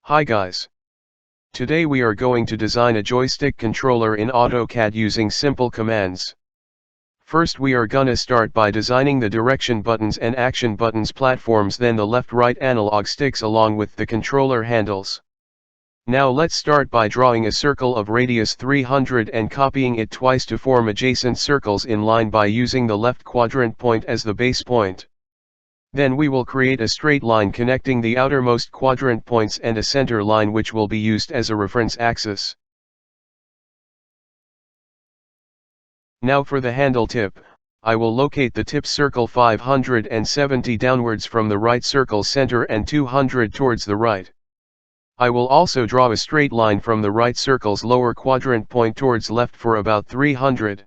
Hi guys. Today we are going to design a joystick controller in AutoCAD using simple commands. First we are gonna start by designing the direction buttons and action buttons platforms, then the left-right analog sticks along with the controller handles. Now let's start by drawing a circle of radius 300 and copying it twice to form adjacent circles in line by using the left quadrant point as the base point. Then we will create a straight line connecting the outermost quadrant points and a center line which will be used as a reference axis. Now for the handle tip, I will locate the tip circle 570 downwards from the right circle center and 200 towards the right. I will also draw a straight line from the right circle's lower quadrant point towards left for about 300.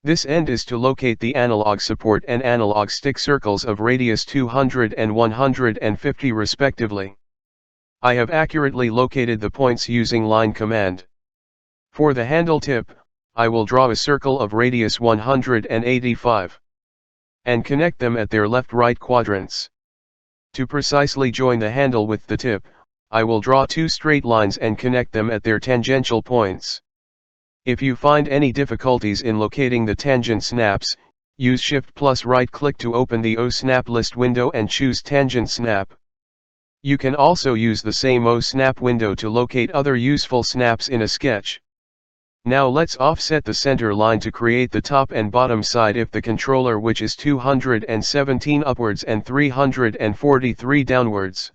This end is to locate the analog support and analog stick circles of radius 200 and 150 respectively. I have accurately located the points using line command. For the handle tip, I will draw a circle of radius 185 and connect them at their left-right quadrants. To precisely join the handle with the tip, I will draw two straight lines and connect them at their tangential points. If you find any difficulties in locating the tangent snaps, use Shift plus right-click to open the O snap list window and choose Tangent Snap. You can also use the same O snap window to locate other useful snaps in a sketch. Now let's offset the center line to create the top and bottom side of the controller, which is 217 upwards and 343 downwards.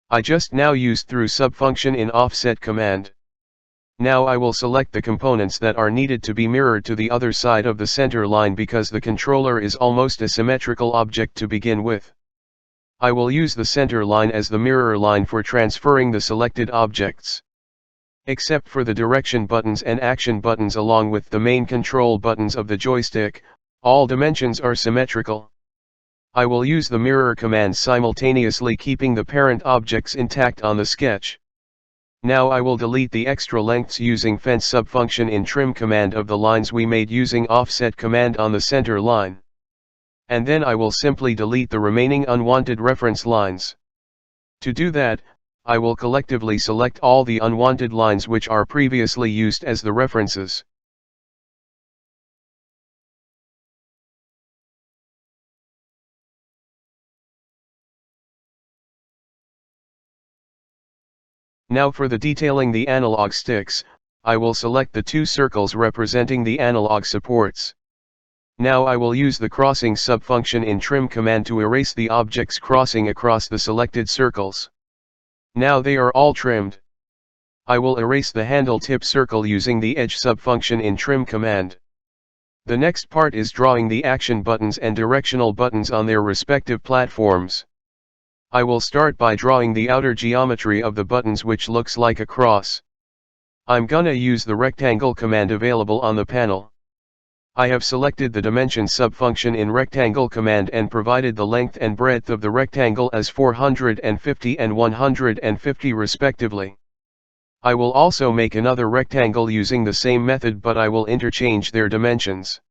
I just now used through subfunction in offset command. Now I will select the components that are needed to be mirrored to the other side of the center line because the controller is almost a symmetrical object to begin with. I will use the center line as the mirror line for transferring the selected objects. Except for the direction buttons and action buttons along with the main control buttons of the joystick, all dimensions are symmetrical. I will use the mirror command simultaneously keeping the parent objects intact on the sketch. Now I will delete the extra lengths using fence subfunction in trim command of the lines we made using offset command on the center line. And then I will simply delete the remaining unwanted reference lines. To do that, I will collectively select all the unwanted lines which are previously used as the references. Now for the detailing the analog sticks, I will select the two circles representing the analog supports. Now I will use the crossing subfunction in trim command to erase the objects crossing across the selected circles. Now they are all trimmed. I will erase the handle tip circle using the edge subfunction in trim command. The next part is drawing the action buttons and directional buttons on their respective platforms. I will start by drawing the outer geometry of the buttons, which looks like a cross. I'm gonna use the rectangle command available on the panel. I have selected the dimension subfunction in rectangle command and provided the length and breadth of the rectangle as 450 and 150 respectively. I will also make another rectangle using the same method, but I will interchange their dimensions.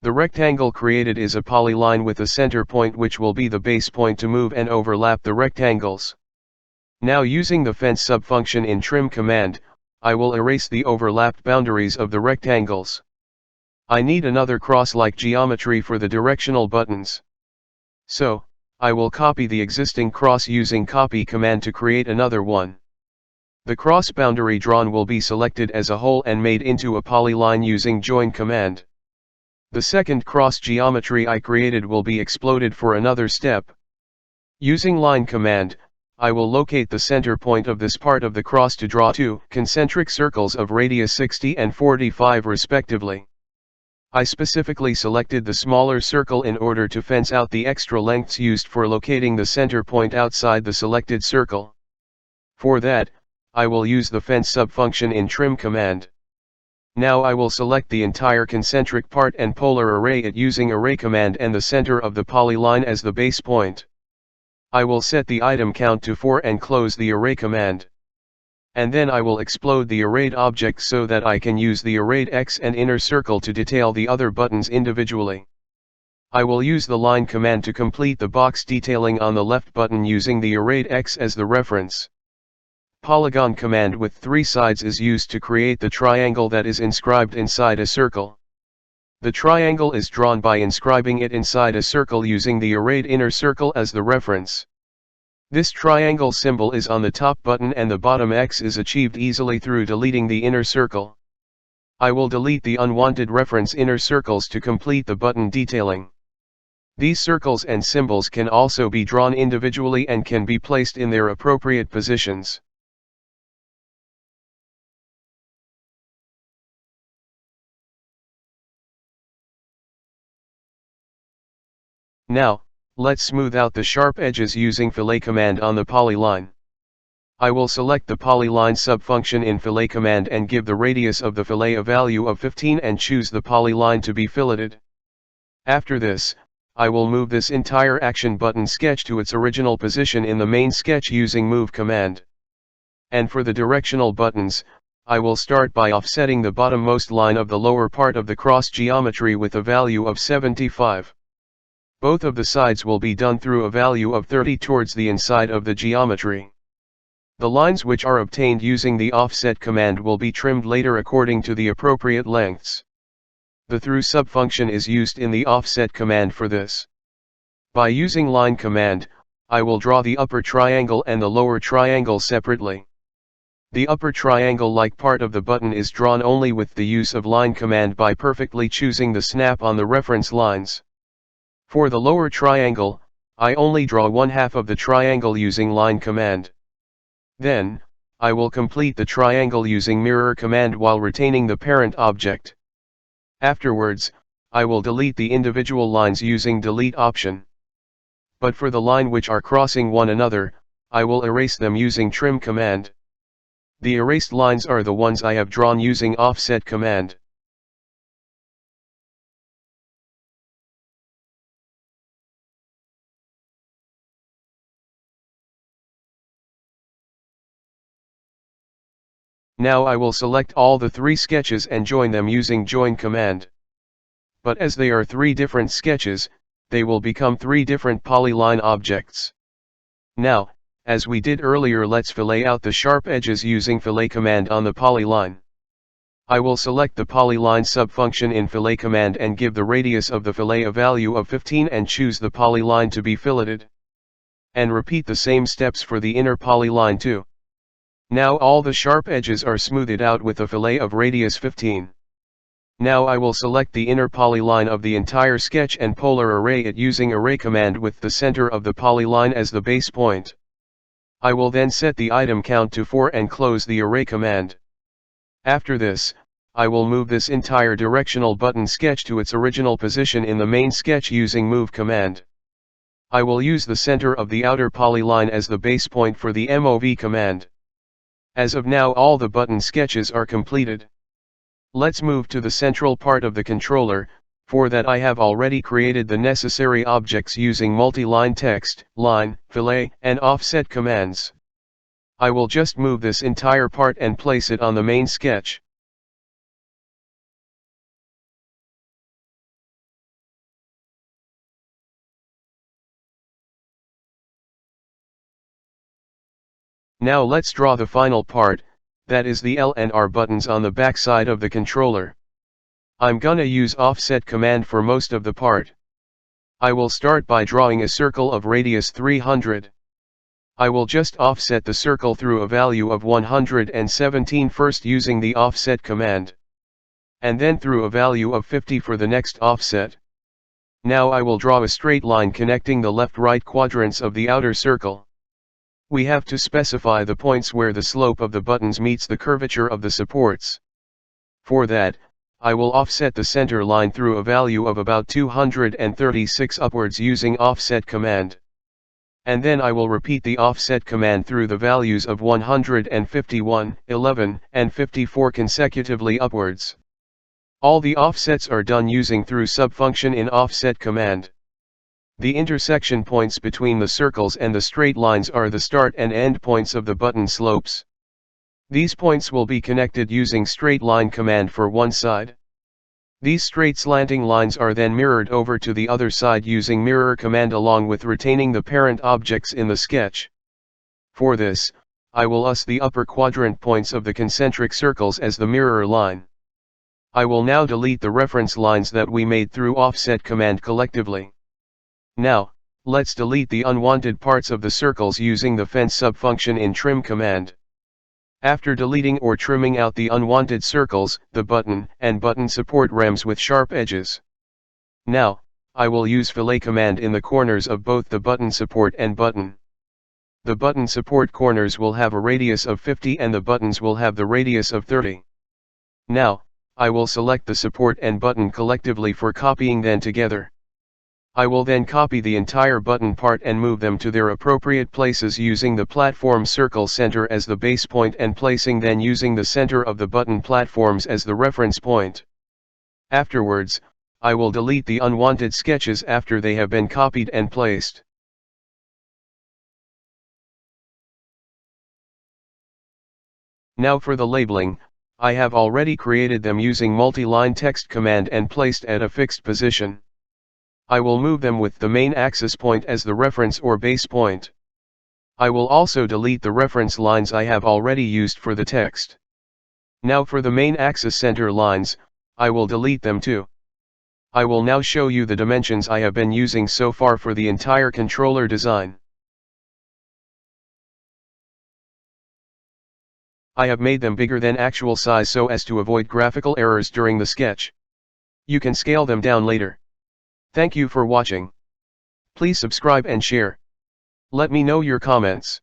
The rectangle created is a polyline with a center point which will be the base point to move and overlap the rectangles. Now using the fence subfunction in trim command, I will erase the overlapped boundaries of the rectangles. I need another cross-like geometry for the directional buttons. So, I will copy the existing cross using copy command to create another one. The cross boundary drawn will be selected as a whole and made into a polyline using join command. The second cross geometry I created will be exploded for another step. Using line command, I will locate the center point of this part of the cross to draw two concentric circles of radius 60 and 45 respectively. I specifically selected the smaller circle in order to fence out the extra lengths used for locating the center point outside the selected circle. For that, I will use the fence subfunction in trim command. Now I will select the entire concentric part and polar array it using array command and the center of the polyline as the base point. I will set the item count to 4 and close the array command. And then I will explode the arrayed object so that I can use the arrayed X and inner circle to detail the other buttons individually. I will use the line command to complete the box detailing on the left button using the arrayed X as the reference. Polygon command with 3 sides is used to create the triangle that is inscribed inside a circle. The triangle is drawn by inscribing it inside a circle using the arrayed inner circle as the reference. This triangle symbol is on the top button and the bottom X is achieved easily through deleting the inner circle. I will delete the unwanted reference inner circles to complete the button detailing. These circles and symbols can also be drawn individually and can be placed in their appropriate positions. Now, let's smooth out the sharp edges using fillet command on the polyline. I will select the polyline subfunction in fillet command and give the radius of the fillet a value of 15 and choose the polyline to be filleted. After this, I will move this entire action button sketch to its original position in the main sketch using move command. And for the directional buttons, I will start by offsetting the bottommost line of the lower part of the cross geometry with a value of 75. Both of the sides will be done through a value of 30 towards the inside of the geometry. The lines which are obtained using the offset command will be trimmed later according to the appropriate lengths. The through subfunction is used in the offset command for this. By using line command, I will draw the upper triangle and the lower triangle separately. The upper triangle-like part of the button is drawn only with the use of line command by perfectly choosing the snap on the reference lines. For the lower triangle, I only draw one half of the triangle using line command. Then, I will complete the triangle using mirror command while retaining the parent object. Afterwards, I will delete the individual lines using delete option. But for the line which are crossing one another, I will erase them using trim command. The erased lines are the ones I have drawn using offset command. Now I will select all the 3 sketches and join them using join command. But as they are 3 different sketches, they will become 3 different polyline objects. Now, as we did earlier, let's fillet out the sharp edges using fillet command on the polyline. I will select the polyline subfunction in fillet command and give the radius of the fillet a value of 15 and choose the polyline to be filleted. And repeat the same steps for the inner polyline too. Now all the sharp edges are smoothed out with a fillet of radius 15. Now I will select the inner polyline of the entire sketch and polar array it using array command with the center of the polyline as the base point. I will then set the item count to 4 and close the array command. After this, I will move this entire directional button sketch to its original position in the main sketch using move command. I will use the center of the outer polyline as the base point for the MOV command. As of now, all the button sketches are completed. Let's move to the central part of the controller. For that I have already created the necessary objects using multi-line text, line, fillet, and offset commands. I will just move this entire part and place it on the main sketch. Now let's draw the final part, that is the L and R buttons on the back side of the controller. I'm gonna use offset command for most of the part. I will start by drawing a circle of radius 300. I will just offset the circle through a value of 117 first using the offset command. And then through a value of 50 for the next offset. Now I will draw a straight line connecting the left-right quadrants of the outer circle. We have to specify the points where the slope of the buttons meets the curvature of the supports. For that, I will offset the center line through a value of about 236 upwards using offset command. And then I will repeat the offset command through the values of 151, 11, and 54 consecutively upwards. All the offsets are done using through subfunction in offset command. The intersection points between the circles and the straight lines are the start and end points of the button slopes. These points will be connected using straight line command for one side. These straight slanting lines are then mirrored over to the other side using mirror command along with retaining the parent objects in the sketch. For this, I will use the upper quadrant points of the concentric circles as the mirror line. I will now delete the reference lines that we made through offset command collectively. Now, let's delete the unwanted parts of the circles using the fence subfunction in trim command. After deleting or trimming out the unwanted circles, the button and button support rems with sharp edges. Now, I will use fillet command in the corners of both the button support and button. The button support corners will have a radius of 50 and the buttons will have the radius of 30. Now, I will select the support and button collectively for copying them together. I will then copy the entire button part and move them to their appropriate places using the platform circle center as the base point and placing then using the center of the button platforms as the reference point. Afterwards, I will delete the unwanted sketches after they have been copied and placed. Now for the labeling, I have already created them using multi-line text command and placed at a fixed position. I will move them with the main axis point as the reference or base point. I will also delete the reference lines I have already used for the text. Now for the main axis center lines, I will delete them too. I will now show you the dimensions I have been using so far for the entire controller design. I have made them bigger than actual size so as to avoid graphical errors during the sketch. You can scale them down later. Thank you for watching. Please subscribe and share. Let me know your comments.